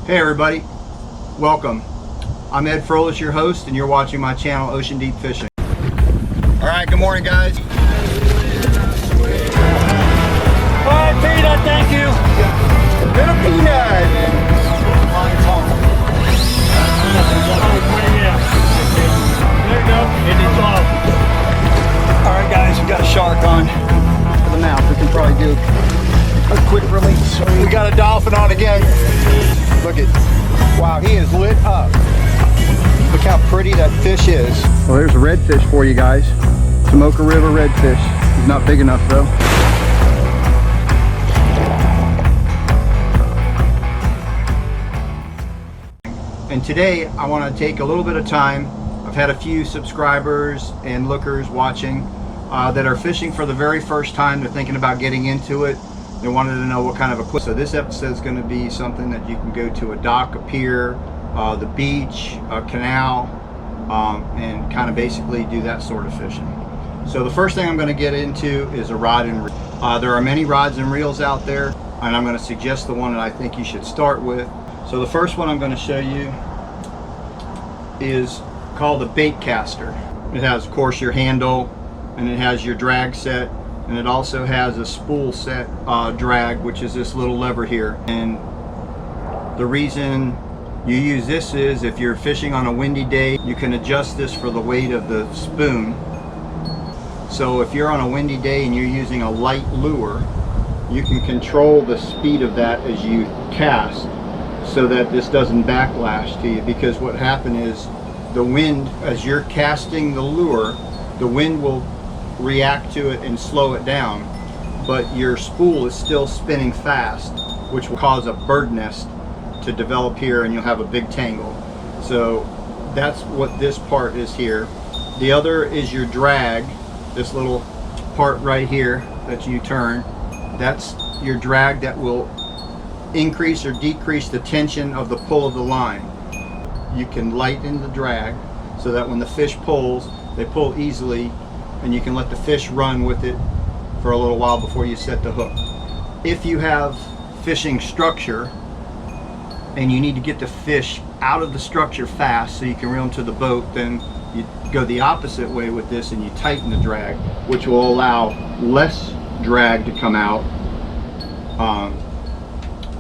Hey everybody, welcome. I'm Ed Froelich, your host, and you're watching my channel, Ocean Deep Fishing. All right, good morning guys. All right, peanut, thank you. Little peanut. There you go, it is off. All right guys, we got a shark on for the mouth. We can probably do a quick release. We got a dolphin on again. Look at, wow, he is lit up. Look how pretty that fish is. Well, there's a redfish for you guys. Tomoka River redfish. He's not big enough though. And today I want to take a little bit of time. I've had a few subscribers and lookers watching that are fishing for the very first time. They're thinking about getting into it. They wanted to know what kind of equipment. So this episode is going to be something that you can go to a dock, a pier, the beach, a canal, and kind of basically do that sort of fishing. So the first thing I'm going to get into is a rod and reel. There are many rods and reels out there, and I'm going to suggest the one that I think you should start with. So the first one I'm going to show you is called the bait caster. It has, of course, your handle, and it has your drag set, and it also has a spool set drag, which is this little lever here. And the reason you use this is if you're fishing on a windy day, you can adjust this for the weight of the spoon. So if you're on a windy day and you're using a light lure, you can control the speed of that as you cast so that this doesn't backlash to you, because what happened is the wind, as you're casting the lure, the wind will react to it and slow it down, but your spool is still spinning fast, which will cause a bird nest to develop here, and you'll have a big tangle. So that's what this part is here. The other is your drag, this little part right here that you turn. That's your drag that will increase or decrease the tension of the pull of the line. You can lighten the drag so that when the fish pulls, they pull easily, and you can let the fish run with it for a little while before you set the hook. If you have fishing structure and you need to get the fish out of the structure fast so you can reel them to the boat, then you go the opposite way with this and you tighten the drag, which will allow less drag to come out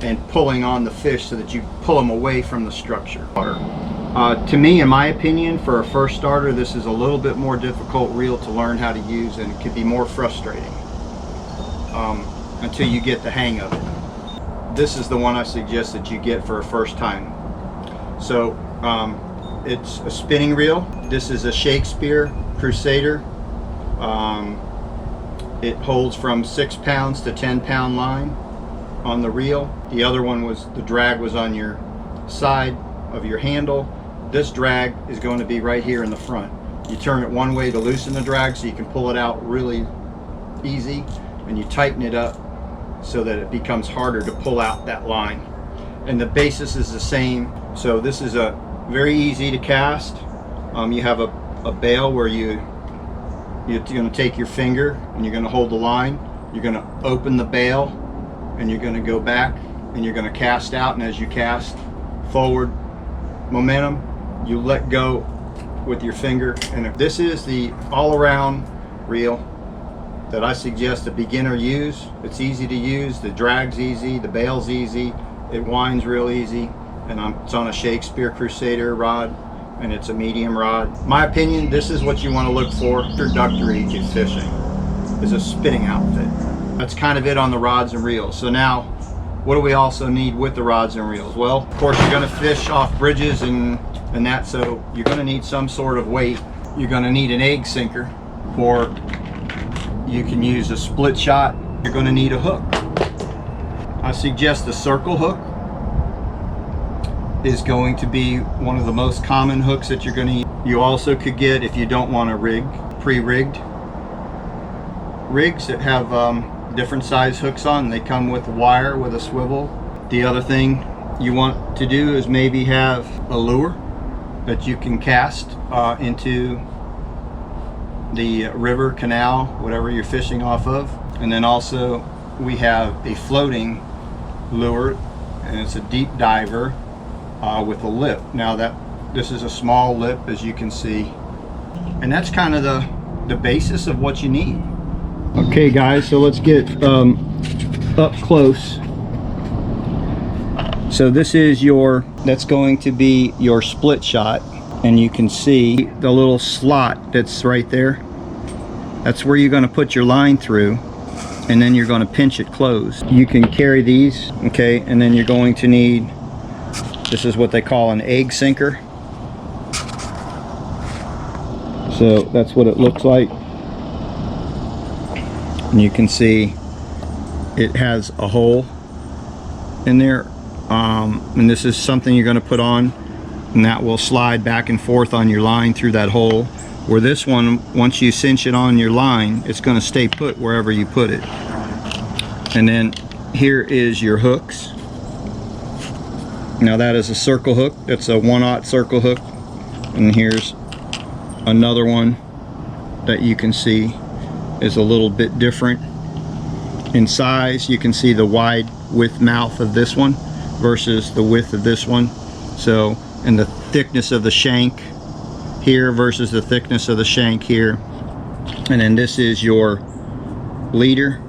and pulling on the fish so that you pull them away from the structure. To me, in my opinion, for a first starter, this is a little bit more difficult reel to learn how to use, and it could be more frustrating until you get the hang of it. This is the one I suggest that you get for a first time. So it's a spinning reel. This is a Shakespeare Crusader. It holds from 6 pounds to 10-pound line on the reel. The other one was, the drag was on your side of your handle. This drag is going to be right here in the front. You turn it one way to loosen the drag so you can pull it out really easy, and you tighten it up so that it becomes harder to pull out that line. And the basis is the same. So this is a very easy to cast. You have a bail where you're going to take your finger and you're going to hold the line. You're going to open the bail and you're going to go back and you're going to cast out, and as you cast forward momentum, you let go with your finger. And if this is the all-around reel that I suggest a beginner use. It's easy to use, the drag's easy, the bail's easy, it winds real easy, and it's on a Shakespeare Crusader rod, and it's a medium rod. My opinion, this is what you want to look for introductory to fishing, is a spinning outfit. That's kind of it on the rods and reels. So now, what do we also need with the rods and reels? Well, of course, you're going to fish off bridges and that, so you're going to need some sort of weight. You're going to need an egg sinker, or you can use a split shot. You're going to need a hook. I suggest the circle hook is going to be one of the most common hooks that you're going to use. You also could get, if you don't want a rig, pre-rigged rigs that have different size hooks on. They come with wire with a swivel. The other thing you want to do is maybe have a lure that you can cast into the river, canal, whatever you're fishing off of. And then also we have a floating lure, and it's a deep diver, with a lip. Now this is a small lip, as you can see, and that's kind of the basis of what you need. Okay guys, so let's get up close. So this is that's going to be your split shot, and you can see the little slot that's right there. That's where you're going to put your line through, and then you're going to pinch it closed. You can carry these, okay, and then you're going to need, this is what they call an egg sinker. So that's what it looks like. And you can see it has a hole in there, and this is something you're going to put on, and that will slide back and forth on your line through that hole. Where this one, once you cinch it on your line, it's going to stay put wherever you put it. And then here is your hooks. Now that is a circle hook. That's a 1/0 circle hook, and here's another one that you can see is a little bit different in size. You can see the wide width mouth of this one versus the width of this one. So, and the thickness of the shank here versus the thickness of the shank here. And then this is your leader.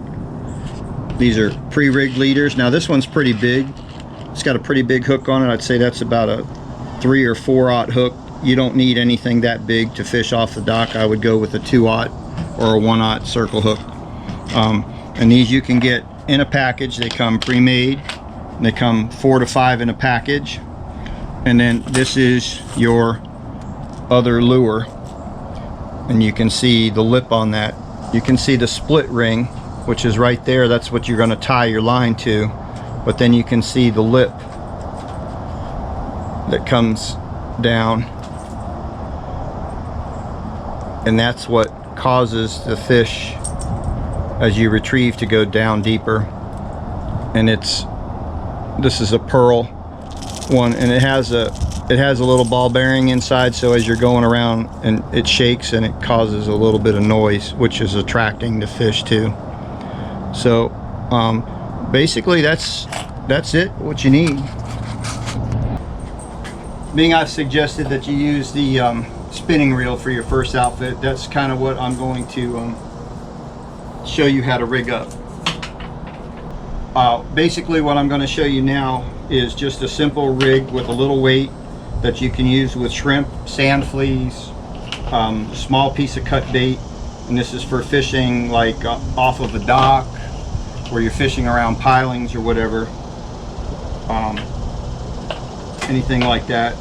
These are pre-rigged leaders. Now this one's pretty big. It's got a pretty big hook on it. I'd say that's about a 3 or 4/0 hook. You don't need anything that big to fish off the dock. I would go with a 2/0 or a 1/0 circle hook. And these you can get in a package. They come pre-made. They come 4 to 5 in a package. And then this is your other lure, and you can see the lip on that. You can see the split ring, which is right there. That's what you're going to tie your line to. But then you can see the lip that comes down, and that's what causes the fish as you retrieve to go down deeper. And this is a pearl one, and it has a little ball bearing inside, so as you're going around, and it shakes and it causes a little bit of noise, which is attracting the fish too. So basically that's it, what you need. Being I've suggested that you use the spinning reel for your first outfit, that's kind of what I'm going to show you how to rig up. Basically what I'm going to show you now is just a simple rig with a little weight that you can use with shrimp, sand fleas, small piece of cut bait, and this is for fishing like off of a dock, where you're fishing around pilings or whatever, anything like that.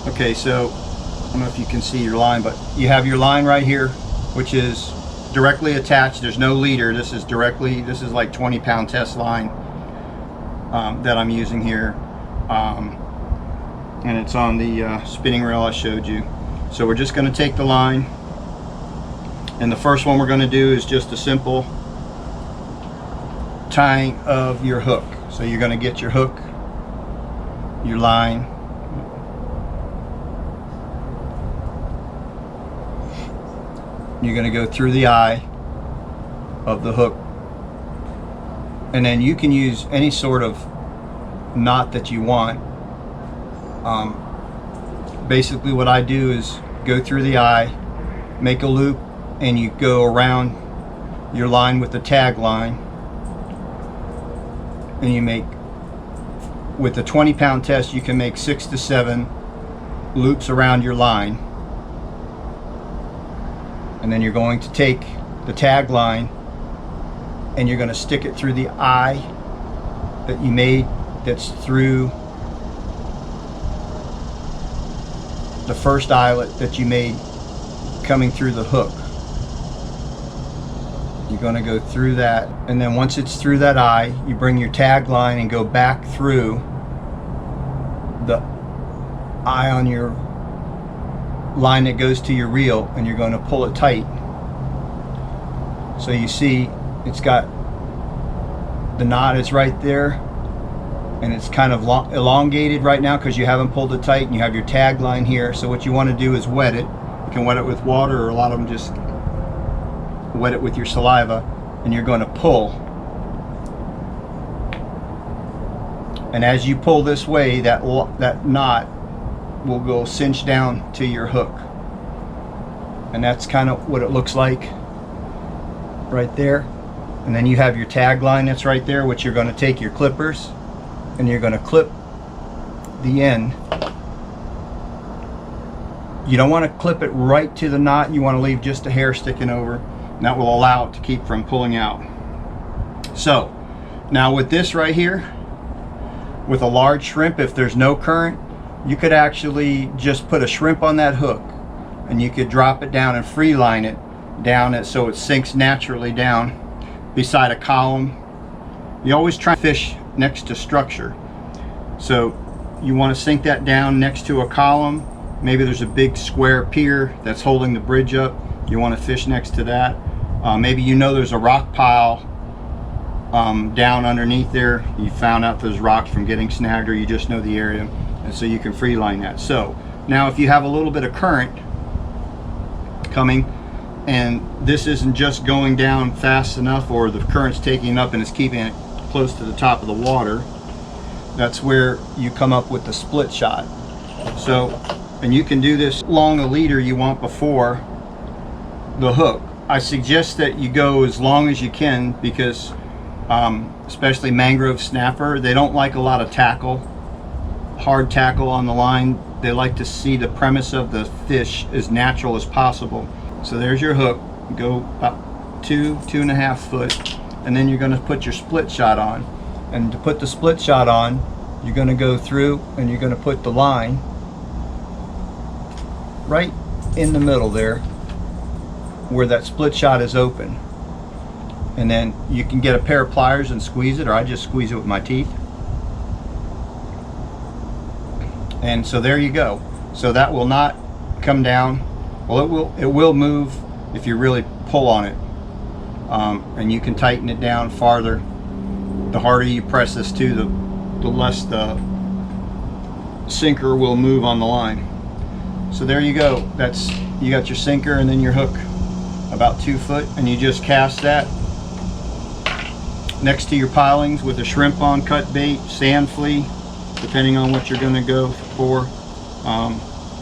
Okay, so I don't know if you can see your line, but you have your line right here, which is directly attached. There's no leader. This is like 20-pound test line that I'm using here, and it's on the spinning reel I showed you. So we're just going to take the line, and the first one we're going to do is just a simple tying of your hook. So you're going to get your hook, your line, you're going to go through the eye of the hook, and then you can use any sort of knot that you want. Basically what I do is go through the eye, make a loop, and you go around your line with the tag line, and you make, with the 20-pound test, you can make 6 to 7 loops around your line. And then you're going to take the tag line and you're going to stick it through the eye that you made, that's through the first eyelet that you made coming through the hook. You're going to go through that, and then once it's through that eye, you bring your tag line and go back through the eye on your line that goes to your reel, and you're going to pull it tight. So you see it's got, the knot is right there, and it's kind of elongated right now because you haven't pulled it tight, and you have your tag line here. So what you want to do is wet it. You can wet it with water, or a lot of them just wet it with your saliva, and you're going to pull And as you pull this way, that knot will go cinch down to your hook. And that's kind of what it looks like right there. And then you have your tag line that's right there, which you're going to take your clippers and you're going to clip the end. You don't want to clip it right to the knot. You want to leave just a hair sticking over, and that will allow it to keep from pulling out. So now with this right here, with a large shrimp, if there's no current, you could actually just put a shrimp on that hook and you could drop it down and free line it down it so it sinks naturally down beside a column. You always try to fish next to structure, so you want to sink that down next to a column. Maybe there's a big square pier that's holding the bridge up. You want to fish next to that. Maybe you know there's a rock pile down underneath there. You found out those rocks from getting snagged, or you just know the area, and so you can free line that. So now if you have a little bit of current coming and this isn't just going down fast enough, or the current's taking it up and it's keeping it close to the top of the water, that's where you come up with the split shot. So, and you can do this long a leader you want before the hook. I suggest that you go as long as you can, because especially mangrove snapper, they don't like a lot of tackle, hard tackle on the line. They like to see the premise of the fish as natural as possible. So there's your hook. Go about 2.5 foot, and then you're going to put your split shot on. And to put the split shot on, you're going to go through and you're going to put the line right in the middle there where that split shot is open. And then you can get a pair of pliers and squeeze it, or I just squeeze it with my teeth. And so there you go. So that will not come down. Well, it will move if you really pull on it. And you can tighten it down farther. The harder you press this too, the less the sinker will move on the line. So there you go. That's, you got your sinker and then your hook about 2 foot, and you just cast that next to your pilings with a shrimp on, cut bait, sand flea, depending on what you're going to go for.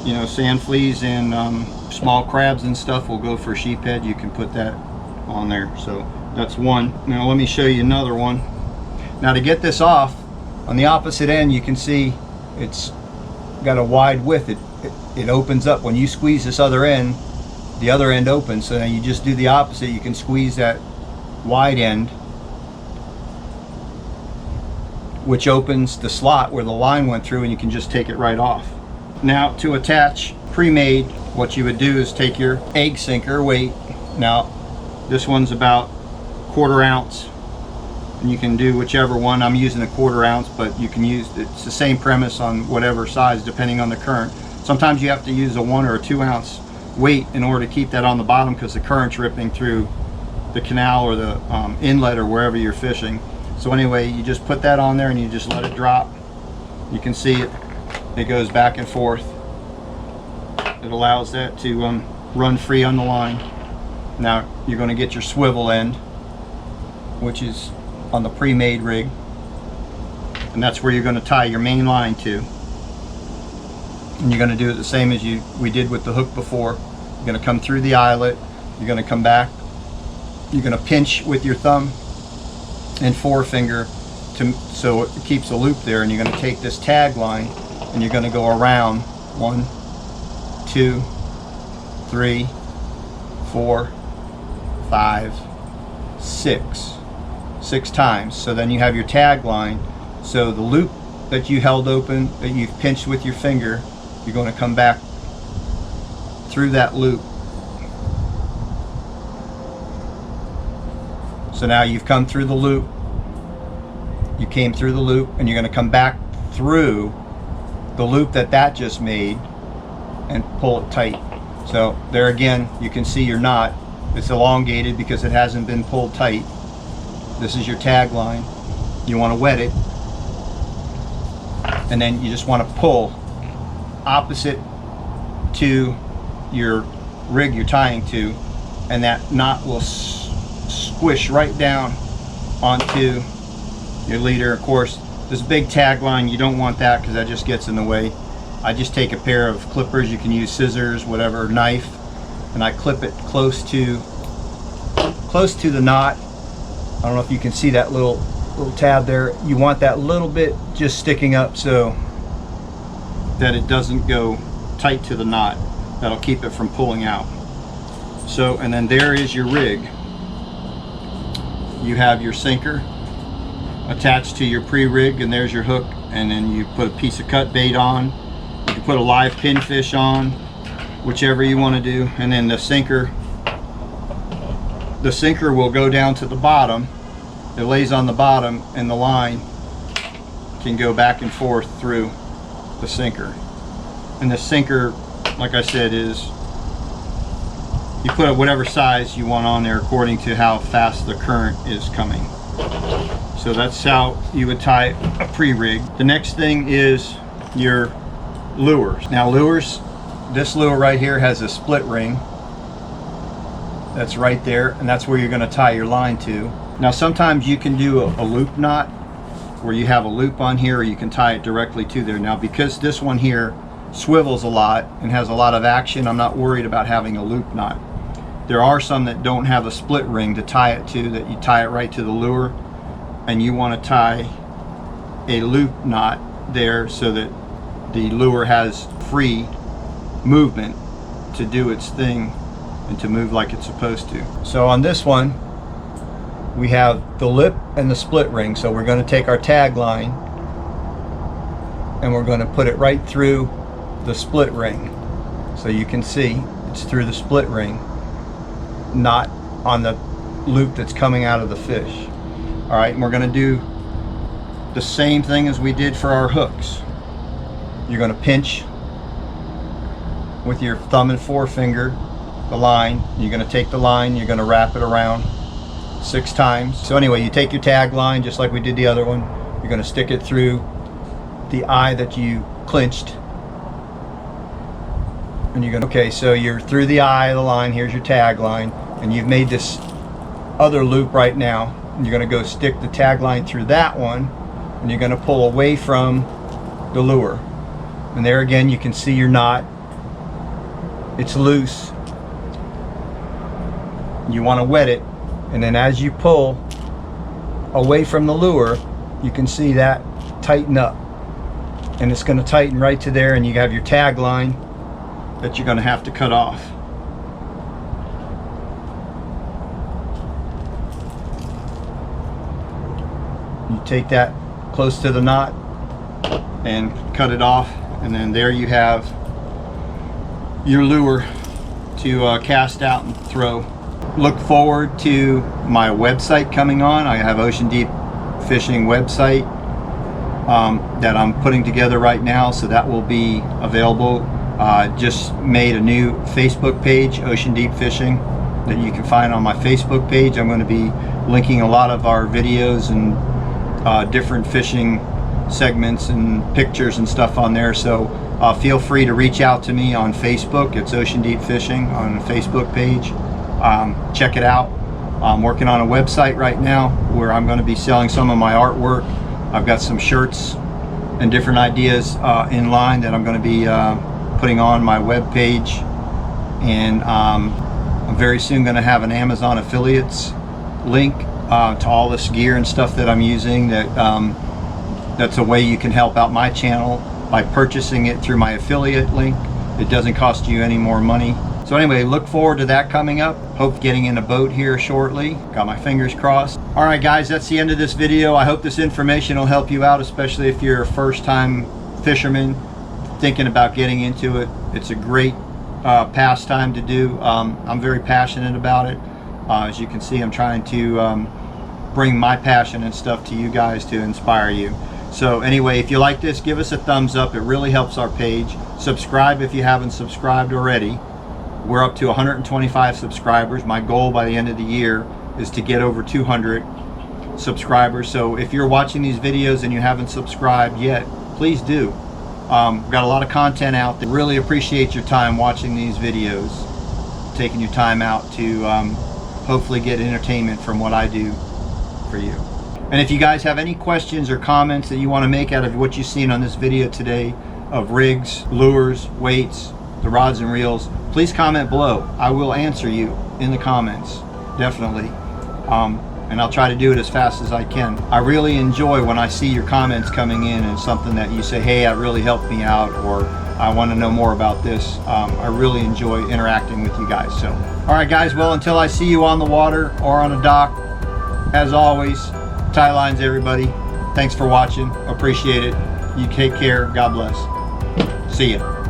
You know, sand fleas and small crabs and stuff will go for sheephead. You can put that on there. So that's one. Now let me show you another one. Now to get this off, on the opposite end you can see it's got a wide width. It opens up when you squeeze this other end. The other end opens, so now you just do the opposite. You can squeeze that wide end, which opens the slot where the line went through, and you can just take it right off. Now to attach pre-made, what you would do is take your egg sinker weight. Now this one's about 1/4 ounce, and you can do whichever one. I'm using a 1/4 ounce, but you can use, it's the same premise on whatever size depending on the current. Sometimes you have to use a 1 or a 2 ounce weight in order to keep that on the bottom, because the current's ripping through the canal or the inlet or wherever you're fishing. So anyway, you just put that on there and you just let it drop. You can see it goes back and forth. It allows that to run free on the line. Now you're going to get your swivel end, which is on the pre-made rig, and that's where you're going to tie your main line to. And you're going to do it the same as we did with the hook before. You're going to come through the eyelet, you're going to come back, you're going to pinch with your thumb and forefinger so it keeps a loop there, and you're going to take this tag line and you're going to go around 1, 2, 3, 4, 5, 6 times. So then you have your tag line. So the loop that you held open, that you've pinched with your finger, you're going to come back through that loop. So now you've come through the loop, you came through the loop, and you're going to come back through the loop that just made and pull it tight. So there again, you can see your knot. It's elongated because it hasn't been pulled tight. This is your tag line. You want to wet it, and then you just want to pull opposite to your rig you're tying to, and that knot will squish right down onto your leader. Of course, This big tagline, you don't want that because that just gets in the way. I just take a pair of clippers, you can use scissors, whatever, knife, and I clip it close to the knot. I don't know if you can see that little tab there. You want that little bit just sticking up so that it doesn't go tight to the knot. That'll keep it from pulling out. So, and then there is your rig. You have your sinker attached to your pre-rig, and there's your hook, and then you put a piece of cut bait on. You can put a live pinfish on, whichever you want to do, and then the sinker will go down to the bottom. It lays on the bottom, and the line can go back and forth through the sinker. And the sinker, like I said, is you put it whatever size you want on there according to how fast the current is coming. So that's how you would tie a pre-rig. The next thing is your lures. Now lures, this lure right here has a split ring. That's right there, and that's where you're going to tie your line to. Now sometimes you can do a loop knot where you have a loop on here, or you can tie it directly to there. Now because this one here swivels a lot and has a lot of action, I'm not worried about having a loop knot. There are some that don't have a split ring to tie it to, that you tie it right to the lure, and you want to tie a loop knot there so that the lure has free movement to do its thing and to move like it's supposed to. So on this one we have the lip and the split ring, so we're going to take our tag line and we're going to put it right through the split ring, so you can see it's through the split ring, not on the loop that's coming out of the fish. All right, and we're going to do the same thing as we did for our hooks. You're going to pinch with your thumb and forefinger the line. You're going to take the line, you're going to wrap it around 6 times. So anyway, you take your tag line just like we did the other one. You're going to stick it through the eye that you clinched, and you're going to, okay, so you're through the eye of the line. Here's your tag line, and you've made this other loop right now, and you're going to go stick the tag line through that one, and you're going to pull away from the lure. And there again you can see your knot. It's loose. You want to wet it, and then as you pull away from the lure, you can see that tighten up, and it's going to tighten right to there, and you have your tag line that you're going to have to cut off. You take that close to the knot and cut it off, and then there you have your lure to cast out and throw. Look forward to my website coming on. I have Ocean Deep Fishing website that I'm putting together right now, so that will be available. Just made a new Facebook page, Ocean Deep Fishing, that you can find on my Facebook page. I'm going to be linking a lot of our videos and different fishing segments and pictures and stuff on there, so feel free to reach out to me on Facebook. It's Ocean Deep Fishing on the Facebook page. Check it out. I'm working on a website right now where I'm going to be selling some of my artwork. I've got some shirts and different ideas in line that I'm going to be putting on my web page, and I'm very soon going to have an Amazon affiliates link to all this gear and stuff that I'm using. That's a way you can help out my channel by purchasing it through my affiliate link. It doesn't cost you any more money. So anyway, look forward to that coming up. Hope getting in a boat here shortly. Got my fingers crossed. All right guys, that's the end of this video. I hope this information will help you out, especially if you're a first-time fisherman thinking about getting into it. It's a great pastime to do. I'm very passionate about it. As you can see, I'm trying to bring my passion and stuff to you guys to inspire you. So anyway, if you like this, give us a thumbs up. It really helps our page. Subscribe if you haven't subscribed already. We're up to 125 subscribers. My goal by the end of the year is to get over 200 subscribers. So if you're watching these videos and you haven't subscribed yet, please do. We've got a lot of content out there. Really appreciate your time watching these videos, taking your time out to hopefully get entertainment from what I do for you. And if you guys have any questions or comments that you want to make out of what you've seen on this video today of rigs, lures, weights, the rods and reels, please comment below. I will answer you in the comments, definitely. And I'll try to do it as fast as I can. I really enjoy when I see your comments coming in and something that you say, hey, that really helped me out, or I want to know more about this. I really enjoy interacting with you guys. So, all right, guys, well, until I see you on the water or on a dock, as always, tie lines, everybody. Thanks for watching. Appreciate it. You take care. God bless. See ya.